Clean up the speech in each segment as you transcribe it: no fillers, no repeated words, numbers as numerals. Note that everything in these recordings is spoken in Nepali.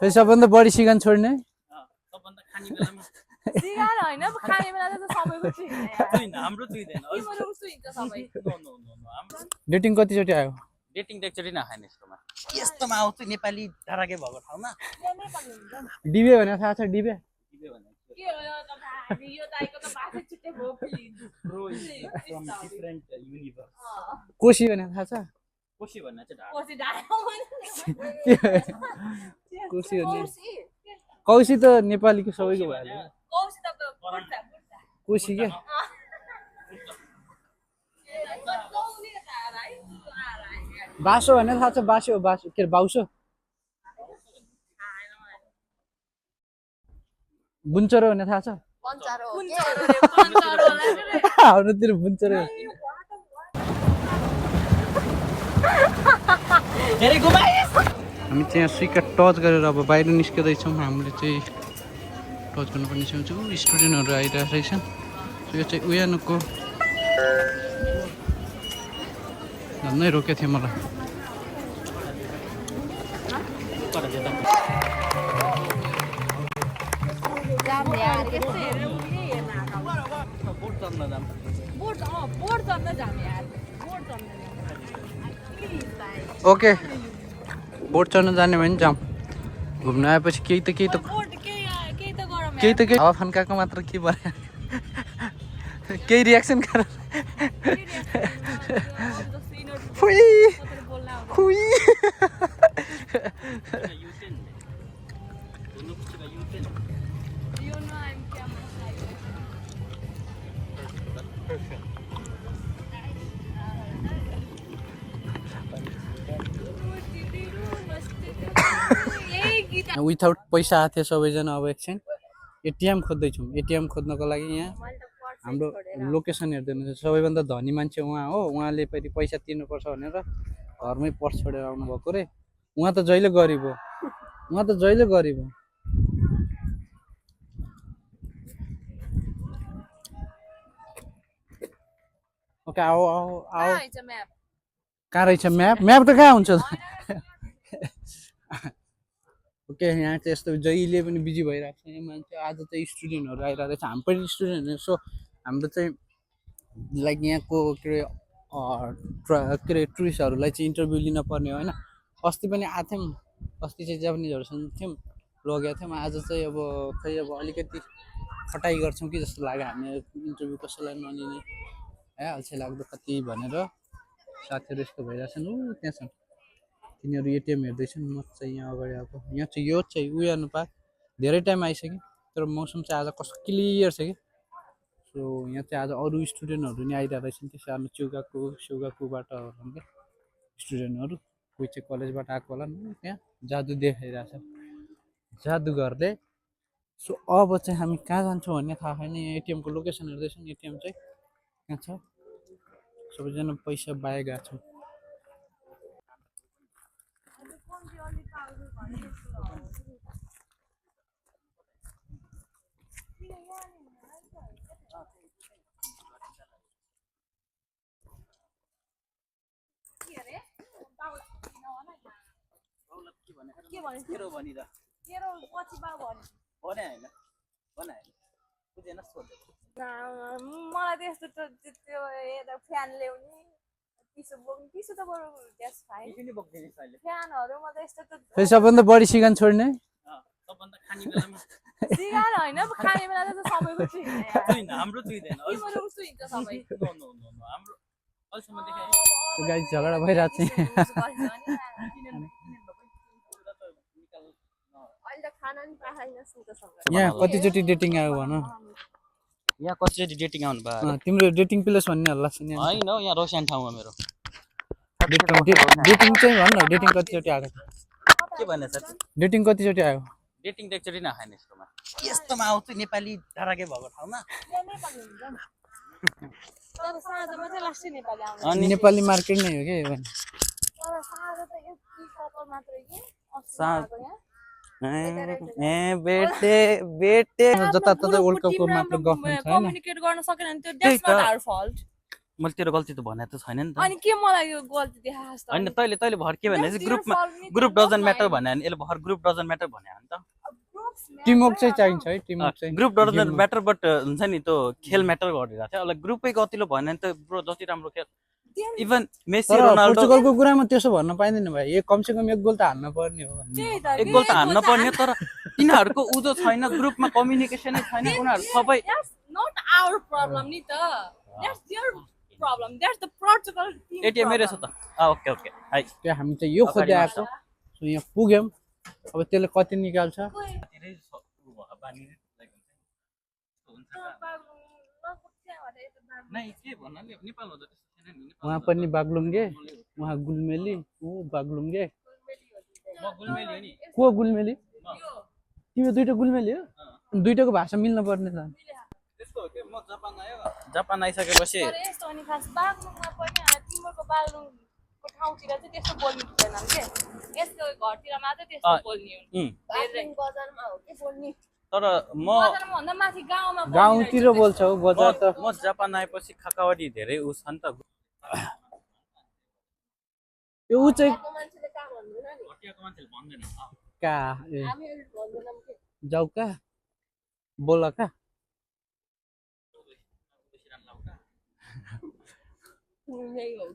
फेरि सबभन्दा बढी सिगान छोड्ने सबभन्दा खाने बेलामा सिगार हैन खाने बेला त सबैको चुइन हाम्रो चुइदैन तिम्रो उस्तो हिँड्छ सबै नो हाम्रो डेटिङ कतिचोटि आयो डेटिङ त एकचोटि नखाने यस्तोमा यस्तोमा आउँछु नेपाली धाराकै भएको ठाउँमा डिबे भने थाहा छ डिबे के भने के हो यो त भाइ यो दाइको त भाषा छुट्टै भयो please bro from different universe Koshi भने थाहा छ कोशी भन्ने चाहिँ ढाड कोसी डायो कोशी भन्ने कौशी त नेपालीको सबैको भयो कोसी त बुढ्ता कोशी के बासो भने थाहा छ बासो बासो के बाउसो बुन्चरो भने थाहा छ हाम्रोतिर बुन्चरो हामी चाहिँ सुइका टच गरेर अब बाहिर निस्किँदैछौँ हामीले चाहिँ टच गर्नुपर्ने छ स्टुडेन्टहरू आइरहेको रहेछन् यो चाहिँ उयानुको झन्डै रोकेको थियो मलाई ओके बोट चढ्न जाने भने जाउँ घुम्न आएपछि केही त हावा फन्काएको मात्र के भयो केही रियाक्सन गर विथआउट पैसा आएको थियो सबैजना अब एकछिन एटिएम खोज्दैछौँ एटिएम खोज्नको लागि यहाँ हाम्रो लोकेसन हेर्दैन सबैभन्दा धनी मान्छे उहाँ हो उहाँले फेरि पैसा तिर्नुपर्छ भनेर घरमै पर्स छोडेर आउनुभएको रे उहाँ त जहिले गरिब हो ओके आओ कहाँ रहेछ म्याप त कहाँ हुन्छ ओके यहाँ चाहिँ यस्तो जहिले पनि बिजी भइरहेको छ यहाँ मान्छे आज चाहिँ स्टुडेन्टहरू आइरहेको छ हामी पनि स्टुडेन्टहरू सो हाम्रो चाहिँ लाइक यहाँको के अरे टुरिस्टहरूलाई चाहिँ इन्टरभ्यू लिन पर्ने हो होइन अस्ति पनि आएको थियौँ अस्ति चाहिँ जापानिजहरूसँग थियौँ लगेको थियौँ आज चाहिँ अब खै अब अलिकति खटाइ गर्छौँ कि जस्तो लाग्यो हामी इन्टरभ्यू कसैलाई नलिने है अल्छी लाग्दो कति भनेर साथीहरू यस्तो भइरहेछन् ऊ त्यहाँ छन् तिनीहरू एटिएम हेर्दैछन् म चाहिँ यहाँ अगाडि आएको यहाँ चाहिँ यो चाहिँ उयो अनुपात धेरै टाइम आइसक्यो तर मौसम चाहिँ आज कस्तो क्लियर छ कि सो यहाँ चाहिँ आज अरू स्टुडेन्टहरू नि आइरहेको रहेछन् त्यो सानो सेउगाकुबाट क्या स्टुडेन्टहरू कोही चाहिँ कलेजबाट आएको होला नि त्यहाँ जादु देखाइरहेछ जादुगरले सो अब चाहिँ हामी कहाँ जान्छौँ भन्ने थाहा छैन यहाँ एटिएमको लोकेसन हेर्दैछौँ एटिएम चाहिँ कहाँ छ सबैजना पैसा बाहिर गएको छौँ मलाई त्यस्तो त्यो फ्यान ल्याउने पिसो त बरु त्यस फाइन फ्यानहरुमा त यस्तो त फेरि सबभन्दा बढी सिगान छोड्ने सबभन्दा खाने बेलामा सिगार हैन खाने बेला त सबैको चुइन हाम्रो चुइदैन तिम्रो उस्तो हिँड्छ सबै नो हाम्रो अल्छीमा देखाए गाइस झगडा भइरहेछ यहाँ कतिचोटि डेटिङ आयो भन यहाँ कसरी डेटिङ आउनु भयो तिम्रो डेटिङ प्लेस भन्ने हल्ला छ नि हैन हो यहाँ रोशन ठाउँमा मेरो डेटिङ चाहिँ भन न डेटिङ कतिचोटि आएको के भन्ने सर डेटिङ कतिचोटि आयो डेटिङ त एकचोटि नखाने यस्तोमा आउँछु नेपाली धाराकै भएको ठाउँमा नेपाली मार्केट नै हो कि बेटे जताततै वर्ल्ड कपको मात्र गफ हुन्छ हैन कम्युनिकेट गर्न सकेन भने त्यो दैट्स नट आवर फल्ट मैले तेरो गल्ती त भने त छैन नि त अनि के मलाई यो गल्ती देखास् त हैन तैले भर के भने That's your ग्रुपमा fault, नि त, group not doesn't matter mine. भने यसले भर ग्रुप डजन्ट म्याटर भने हो नि त टिमवर्क चाहिँ चाहिन्छ है टिमवर्क चाहिँ ग्रुप डजन्ट म्याटर बट हुन्छ नि त्यो खेल म्याटर गरिरहेको थियो अब ग्रुपै गतिलो भएन नि त ब्रो जति राम्रो खेल इभन मेसी तर रोनाल्डो पोर्चुगलको कुरामा त्यसो भन्न पाइँदैन भाइ एक कमसेकम एक गोल त हाल्न पर्ने हो भन्ने त्यही त एक गोल त हान्न पर्ने तर तिनीहरूको उदो छैन ग्रुपमा कम्युनिकेसनै छैन उनीहरू सबै That's not our problem नि त That's their problem That's the Portugal team ATM रहेछ त ओके ओके हाई त्यो हामी चाहिँ यो खोज्दै आएको सो यहाँ पुग्यौँ अब त्यसले कति निकाल्छ उहाँ पनि बागलुङ्गे उहाँ गुलमेली ऊ बागलुङ्गे को गुलमेली तिम्रो दुइटा गुलमेली हो दुइटाको भाषा मिल्न पर्ने त जापान आइसकेपछि तर यस्तो हो नि खास बागलुङमा पनि तिम्रो बागलुङको ठाउँतिर चाहिँ त्यस्तो बोल्नु हुँदैन के यस्तो घरतिर मात्रै त्यस्तो बोल्ने हो बागलुङ बजारमा हो के बोल्ने तर म बजारमा भन्दा माथि गाउँमा गाउँतिर बोल्छ हो बजार त म जापान आएपछि खाकावाडी धेरै उ छ नि त यो ऊ चाहिँ मान्छेले काम भन्दैन नि हटियाको मान्छेले भन्दैन का हामीहरु भन्दैनौँ के जाऊ का बोल का यही हो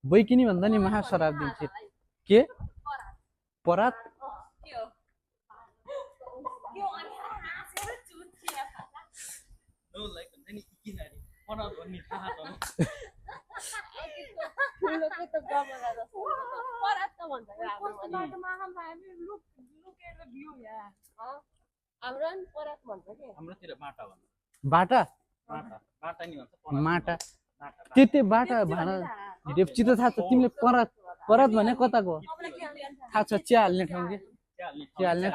बैकिनी भन्दा नि महा शराब दिन्छ के परात के हो यो अनि हाँसेर चुच्चिएर खान्छ नो लाइक हुन्छ नि किनारी परात भन्ने थाहा छ ठुलोको त गमला जस्तो परात त भन्छ हाम्रो बाटोमा हम हामी लुकेर बिउ यहाँ हाम्रो नि परात भन्छ के हाम्रोतिर बाटा भन्छ बाटा बाटा नि भन्छ माटा त्यो बाटा भाँडा डेप्ची त थाहा छ तिमीले परात परात भने कताको थाहा छ चिया हाल्ने ठाउँ के चिया हाल्ने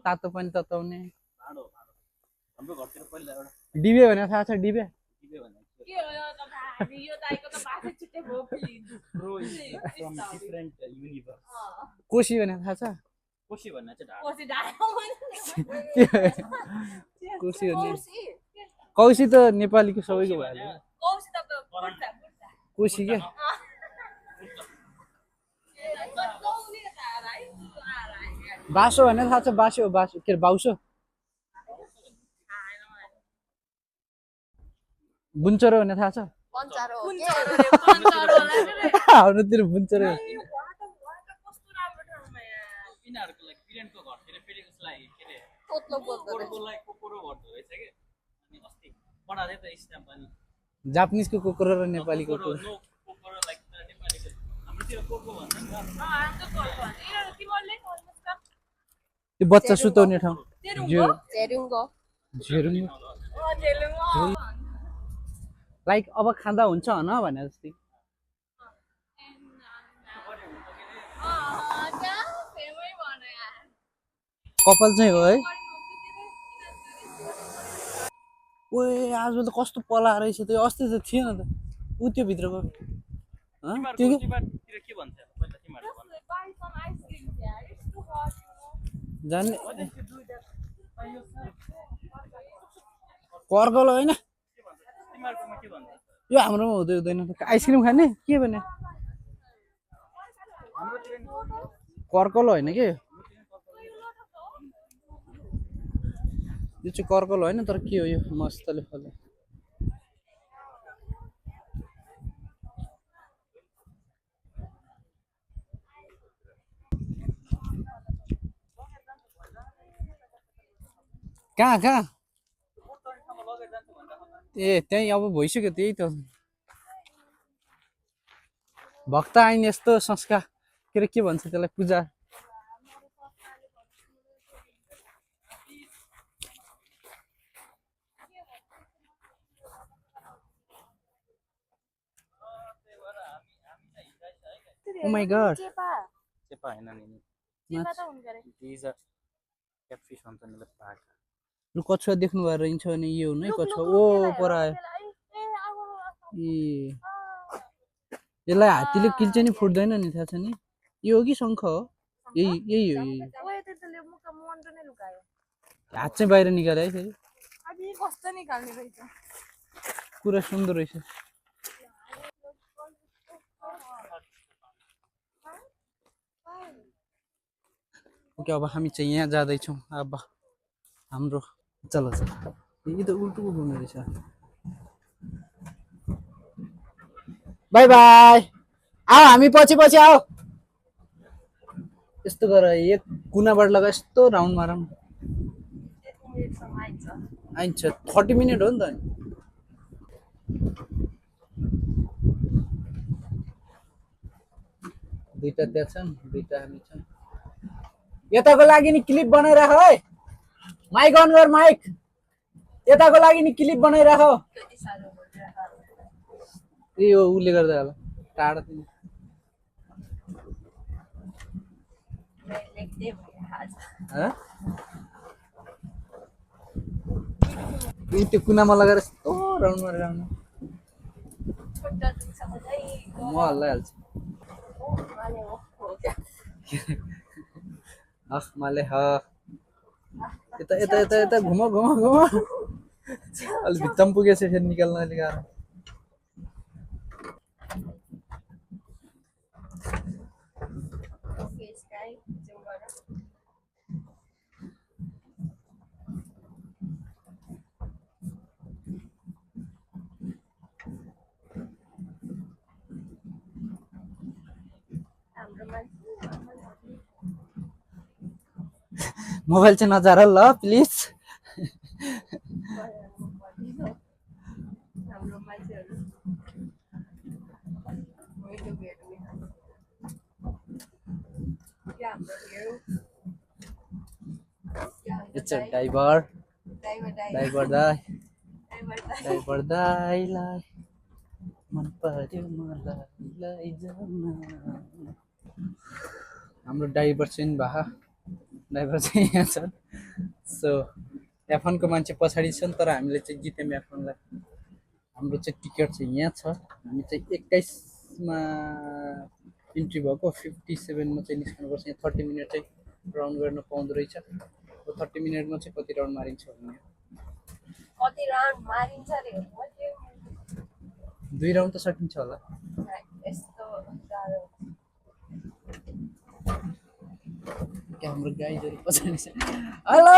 तातो पनि तताउने हाम्रो घरतिर पहिला एउटा डिबे भने थाहा छ डिबे के भने के हो यो त भाइ यो दाइको त भाषा छिट्टै भयो please bro is from different universe Koshi भने थाहा छ कोशी भन्ने चाहिँ ढाड कोसी डाँडा कोशी भने कौशी त नेपालीको सबैको भइहाल्यो कौसी त बुढ्छा कोशी के बासो भने थाहा छ बासो बासो के अरे बाउसो बुन्चरो भने थाहा छ हाम्रोतिर बुन्चरो यिनीहरूको लागि पिरेन्टको घरतिर फेरि उसलाई के अरे कोकोरोलाई कोकोरो गर्दो रहेछ कि अनि अस्ति पढाले त स्ट्याम्प अनि जापानिजको कोकोरो र नेपालीको कोकोरो नो कोकोरो लाइक नेपालीको हाम्रोतिर कोको भन्छ नि त्यो बच्चा सुताउने ठाउँ लाइक अब खाँदा हुन्छ हन भने जस्तै कपाल चाहिँ हो है ओए आज त कस्तो पला रहेछ त्यो अस्ति त थिएन त ऊ त्यो भित्रको त्यो के के भन्छ पहिला तिमीहरुले जान्ने कर्कल होइन तिमीहरुकोमा के भन्छ यो हाम्रोमा हुँदै हुँदैन आइसक्रिम खाने के भने कर्कल होइन के यो चाहिँ कर्कल होइन तर के हो यो मस्तले फल्यो कहाँ कहाँ ए त्यही अब भइसक्यो त्यही त भक्त आइन यस्तो संस्कार के अरे के भन्छ त्यसलाई पूजा Oh my god. चेपा हैन नि दिज आर क्याटफिश भन्छ नि पार्क लु कछुवा देख्नु भएर रहन्छ भने यो हो नै कछुवा ओ पर आयो ए यसलाई हात्तीले किल्छ नि फुट्दैन नि थाहा छ नि यो हो कि शङ्ख हो यही हो हात चाहिँ बाहिर निकाले है फेरि अझै कस्तो निकाल्ने रहेछ पुरा सुन्दर रहेछ ओके अब हामी चाहिँ यहाँ जाँदैछौँ अब हाम्रो चल चल यी त उल्टो घुम्ने रहेछ बाई बाई आओ हामी पछि पछि आओ यस्तो गर एक कुनाबाट लगा यस्तो राउन्ड मारौँ आइन्छ 30 मिनट हो नि त दुईटा त्यहाँ छन् दुईटा हामी छन् यताको लागि नि क्लिप बनाइराख है माइक अन गर माइक यताको लागि नि क्लिप बनाइराख यो उसले गर्दा होला टाढा तिमी त्यो कुनामा लगाएर यस्तो राउन्ड मारेर आउनु म हल्लाइहाल्छु माले ह यता यता यता यता घुम घुम घुम अलि भित्तम पुगेछ फेरि निकाल्न अलि गाह्रो मोबाइल चाहिँ नजार ल प्लिज It's a diver दाइलाई मन पर्यो मलाई लैजाउन हाम्रो ड्राइभर चाहिँ ड्राइभर चाहिँ यहाँ छ सो F1 को मान्छे पछाडि छन् तर हामीले चाहिँ जित्यौँ F1 लाई हाम्रो चाहिँ टिकट चाहिँ यहाँ छ हामी चाहिँ 21 मा इन्ट्री भएको 57 मा चाहिँ निस्कनुपर्छ यहाँ 30 मिनेट चाहिँ राउन्ड गर्न पाउँदो रहेछ 30 मिनेटमा चाहिँ कति राउन्ड मारिन्छ भन्ने कति राउन्ड मारिन्छ रे 2 राउन्ड त सकिन्छ होला यस्तो गाह्रो हाम्रो गाइजहरु पछाडि छ हेलो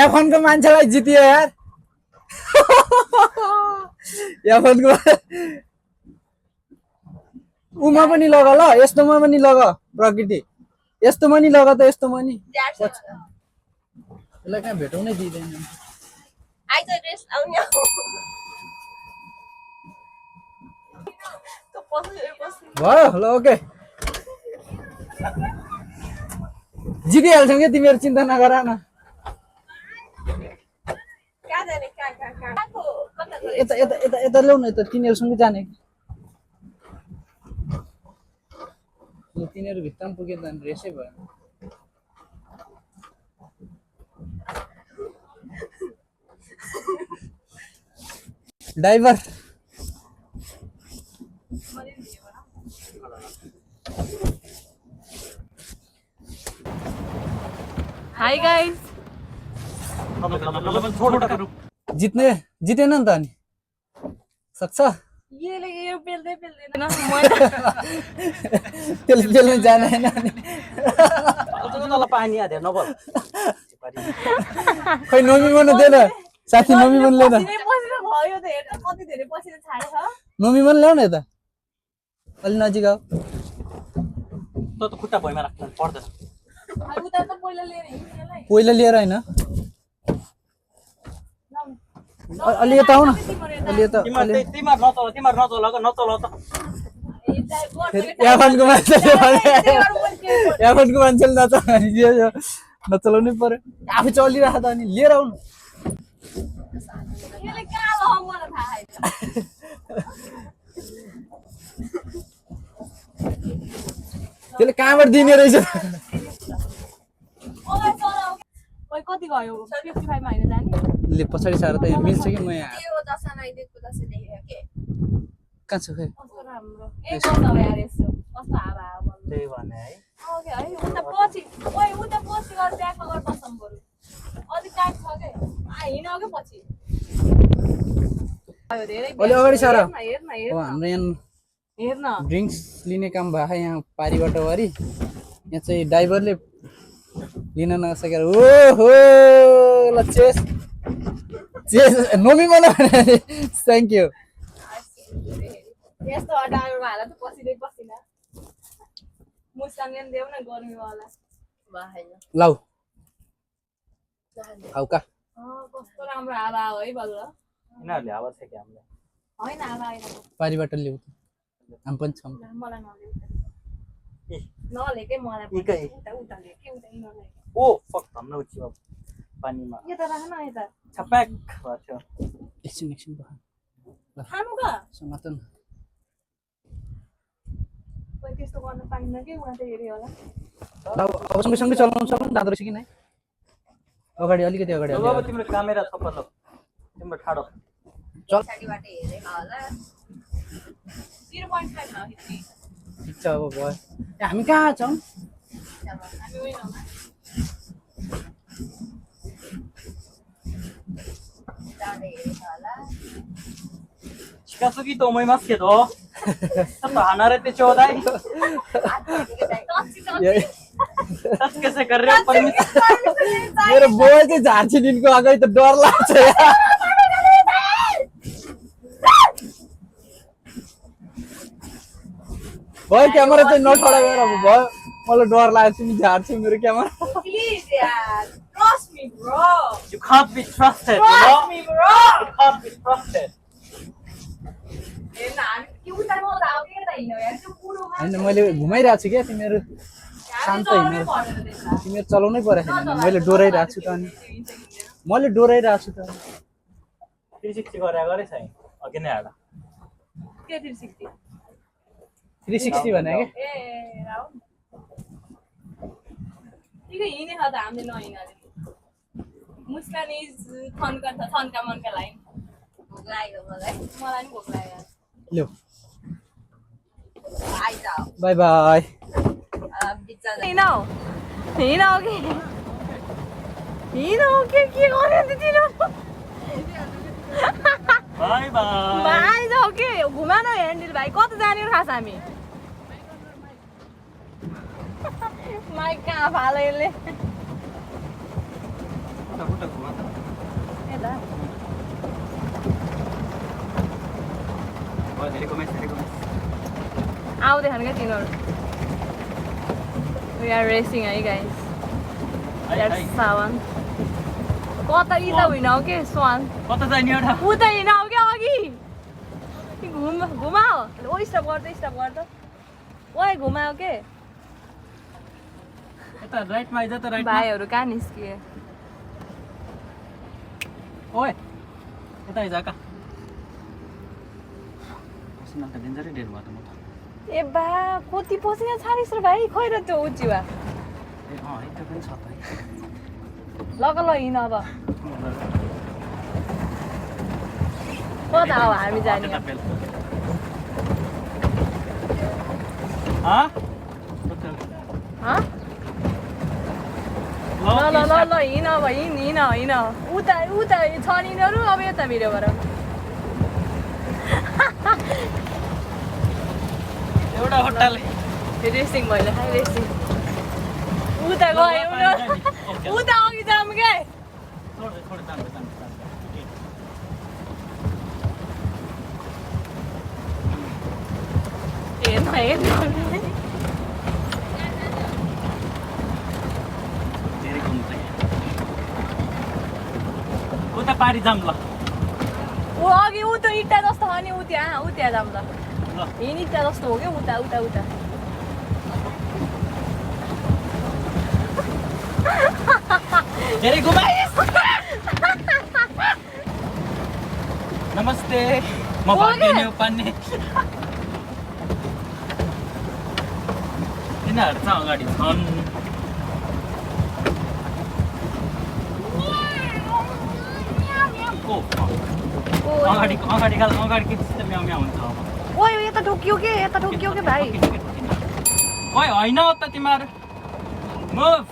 F1 को मान्छेलाई जितियो यार F1 को उमा पनि लग ल यस्तोमा पनि लग प्रकृति यस्तोमा नि लग त यस्तोमा नि यसलाई कहाँ भेटाउनै दिदैन आइज ड्रेस आउने त भयो ल ओके जितिहाल्छौ के तिमीहरु चिन्ता नगर न यता यता यता यता ल्याउ न यता तिनीहरुसँगै जाने तिनीहरु भित्ताम पुगे त रेसै भयो ड्राइभर हाय गाइस जितेन नि त अनि सक्छ यसले यो बेल्दै बेल्दैन त्यसले बेल्न जानेन अनि तल पानी आ दे नबल खै नमी मन देन साथी नमी मन ल्याउन पसिना भयो त हेर्न कति धेरै पसिना छाडेछ नमी मन ल्याउन यता अलि नजिक आऊ त खुट्टा भइमा राख्न पर्दैन उता त पहिला लिएर हिँड्नेलाई पहिला लिएर हैन अलि यता आऊ न अलि यता तिमीहरु नचल त F1 को मान्छेले नचलाउनै पर्यो आफै चलिरहेको त अनि लिएर आउनु यसले कहाँ लहम मलाई थाहा छैन त्यसले कहाँबाट दिने रहेछ ओइ कति गयो 55 मा हैन जाने ले पछाडी सारा त मिल्छ कि म यहाँ त्यो दशा नैदेखको दशा देख्यो के कहाँ छ खै कस्तो राम्रो ए कस्तो यार यस्तो कस्तो हावा हावा त्यही भने है ओके है उता पछि ओइ उता पछि गएर ब्याकमा गएर बस्छौँ बरु अलिक टाइम छ के हिँड अघि पछि आयो धेरै अलि अगाडि सर हेर्न हो हेर्न हाम्रो यहाँ हेर्न ड्रिङ्क्स लिने काम भएको छ यहाँ पारीबाट वरि यहाँ चाहिँ ड्राइभरले लिन नसकेर ओहो ल चेस चेस नोमी मलाई थ्याङ्क यू यस्तो ड्राइभरमा हाल्दा त पसिँदै पसिना मुस्ताङ नि देऊ न गर्मीवाला लौ हौका कस्तो राम्रो हावा आयो है बल्ल यिनीहरूले हावा छ कि हामीलाई होइन हावा आइरहेको पारीबाट ल्याउ हामी पनि छौँ मलाई नलेकै मलाई एकै उता उता लेके उता नलेके ओ फक धन्न उच्चमा पानीमा यता राख न यता छप्याक भयो एकछिन एकछिन खानु का समातन कोही त्यस्तो गर्न पाइन्न कि उहाँ त हेऱ्यो होला अब सँगै चलाउनु सक्नु जाँदो रहेछ कि नै अगाडि अलिकति अगाडि अब तिम्रो क्यामेरा छ पल्लो तिम्रो ठाडो चल पछाडिबाट हेरेको होला 0.5 न हिँड्ने ठिक छ अब भयो हामी कहाँ छौँ हामी उयोमा Shikasugi to omoimasu kedo. Chatto hanarete chodai. Touch कैसे कर रहे हो परमिशन? मेरो बोय चाहिँ झार्छी दिनको अगाडि त डर लाग्छ यार भयो क्यामेरा चाहिँ नठडा गरेर अब भयो मलाई डर लाग्छ नि झार्छ मेरो camera Please, yeah. Trust me, bro. You can't be trusted, you know? Trust me, bro. You can't be trusted. होइन मैले घुमाइरहेको छु क्या तिमीहरू शान्त हिँडेर तिमीहरू चलाउनै परेको छैन मैले डोराइरहेको छु त अनि मैले डोराइरहेको छु त 360 गरेछ है अघि नै हाडा 360 भने के मुस्कान इज थन्का मनका लाइन भोक लाग्यो मलाई नि भोक लाग्यो ल्यो बाई बाई हिँड के गर्यो त तिनीहरू बाई बाई भाइ जाऊ के घुमा न ह्यान्डल भाइ कता जाने हो खास हामी माइक कहाँ फाल्यो यसले उता घुमा त यता धेरै कमेस आउँदैछन् क्या तिनीहरू We are racing है guys. That's Sawan. कता यता हिँडाउ के स्वान कता जाने एउटा उता हिँडाउ क्या अघि घुमाओ ओ स्टप गर्दा ओए घुमाओ के यता राइटमा आइज त राइटमा भाइहरू कहाँ निस्किए ओए यता आइज का पसिना त डेन्जरै डेर भयो त म त ए बा कति पसिना छाडिस र भाइ खोइ र त्यो उचिवा ए अँ है त्यो पनि छ त है लग हिँड अब कता हो हामी जाने हाँ ल हिँड अब हिँड उता छ यिनीहरू अब यता भिडियो गर एउटा होटल रेसिङ भइल है रेसिङ उता गयो उता अघि जाऊँ के हेर्न धेरै घुम्छ उता पारी जाम ल ऊ अघि उता इट्टा जस्तो हो नि उता जाऊँ ल हिँड इट्टा जस्तो हो क्या उता धेरै घुमाइस नमस्ते म भाग्य पान्ने यिनीहरू चाहिँ अगाडि छन् अगाडि के त्यस्तो म्याउ म्याउ हुन्छ अब ओए यता ठोकियो के भाइ होइन त तिमीहरू मुभ